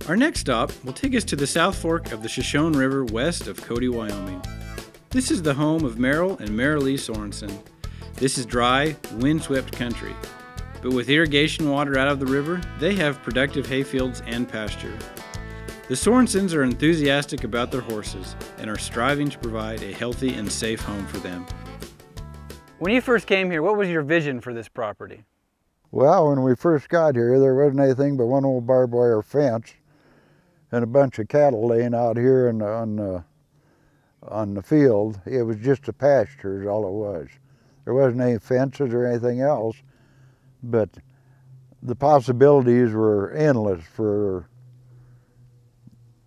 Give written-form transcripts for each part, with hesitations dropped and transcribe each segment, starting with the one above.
Our next stop will take us to the South Fork of the Shoshone River west of Cody, Wyoming. This is the home of Merrill and Marilee Sorenson. This is dry, windswept country, but with irrigation water out of the river, they have productive hayfields and pasture. The Sorensons are enthusiastic about their horses and are striving to provide a healthy and safe home for them. When you first came here, what was your vision for this property? Well, when we first got here, there wasn't anything but one old barbed wire fence and a bunch of cattle laying out here on the field. It was just a pasture is all it was. There wasn't any fences or anything else, but the possibilities were endless for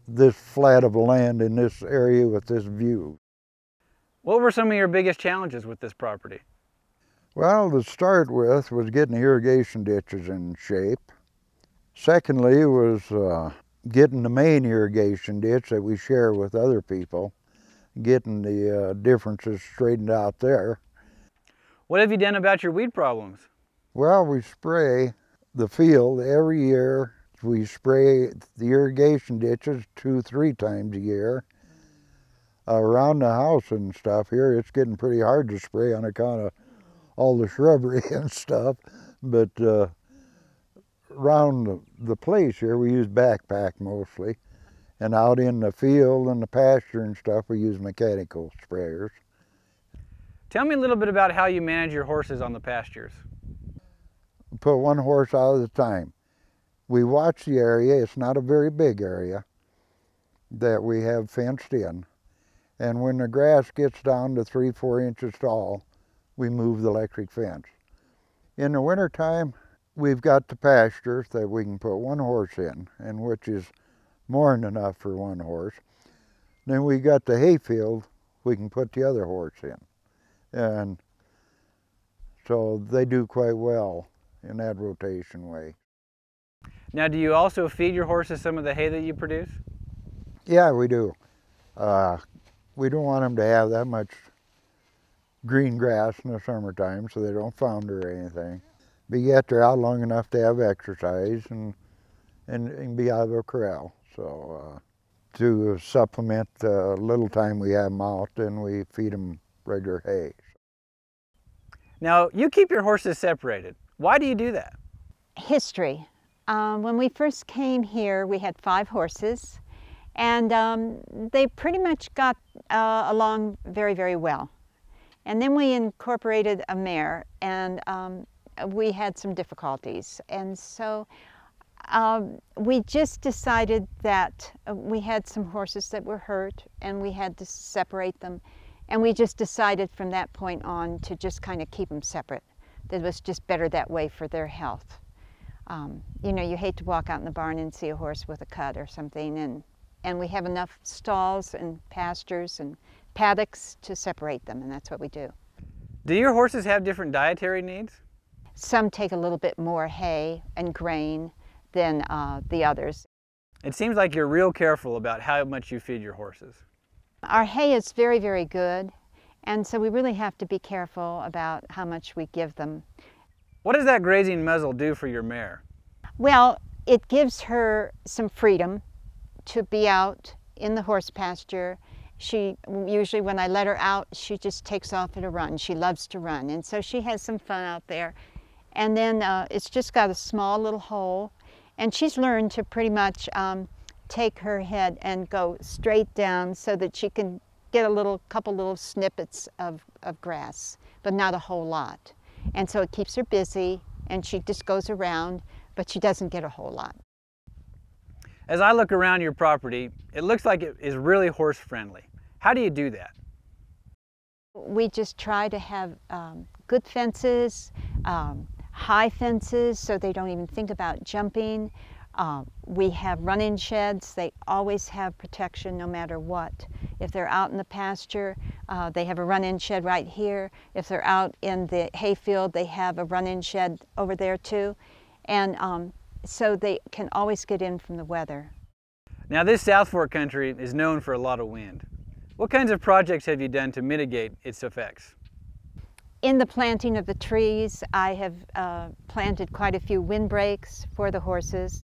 this flat of land in this area with this view. What were some of your biggest challenges with this property? Well, to start with was getting the irrigation ditches in shape. Secondly was getting the main irrigation ditch that we share with other people, getting the differences straightened out there. What have you done about your weed problems? Well, we spray the field every year. We spray the irrigation ditches 2-3 times a year. Around the house and stuff here, it's getting pretty hard to spray on account of all the shrubbery and stuff, but around the place here we use backpack mostly, and out in the field and the pasture and stuff we use mechanical sprayers. Tell me a little bit about how you manage your horses on the pastures. Put one horse out at a time. We watch the area. It's not a very big area that we have fenced in, and when the grass gets down to 3-4 inches tall, we move the electric fence. In the wintertime, we've got the pastures that we can put one horse in, and which is more than enough for one horse. Then we got the hayfield we can put the other horse in. And so they do quite well in that rotation way. Now, do you also feed your horses some of the hay that you produce? Yeah, we do. We don't want them to have that much green grass in the summertime so they don't founder or anything. But yet they're out long enough to have exercise and be out of a corral. So to supplement the little time we have them out, then we feed them regular hay. Now, you keep your horses separated. Why do you do that? History. When we first came here, we had 5 horses, and they pretty much got along very, very well. And then we incorporated a mare, and we had some difficulties. And so we just decided that we had some horses that were hurt, and we had to separate them. And we just decided from that point on to just kind of keep them separate. That it was just better that way for their health. You know, you hate to walk out in the barn and see a horse with a cut or something, and we have enough stalls and pastures and paddocks to separate them, and that's what we do. Do your horses have different dietary needs? Some take a little bit more hay and grain than the others. It seems like you're real careful about how much you feed your horses. Our hay is very, very good, and so we really have to be careful about how much we give them. What does that grazing muzzle do for your mare? Well, it gives her some freedom to be out in the horse pasture. She usually, when I let her out, she just takes off at a run. She loves to run, and so she has some fun out there. And then it's just got a small little hole, and she's learned to pretty much take her head and go straight down so that she can get a couple little snippets of grass, but not a whole lot. And so it keeps her busy, and she just goes around, but she doesn't get a whole lot. As I look around your property, it looks like it is really horse friendly. How do you do that? We just try to have good fences, high fences so they don't even think about jumping. We have run-in sheds. They always have protection no matter what. If they're out in the pasture, they have a run-in shed right here. If they're out in the hayfield, they have a run-in shed over there too. And so they can always get in from the weather. Now, this South Fork country is known for a lot of wind. What kinds of projects have you done to mitigate its effects? In the planting of the trees, I have planted quite a few windbreaks for the horses.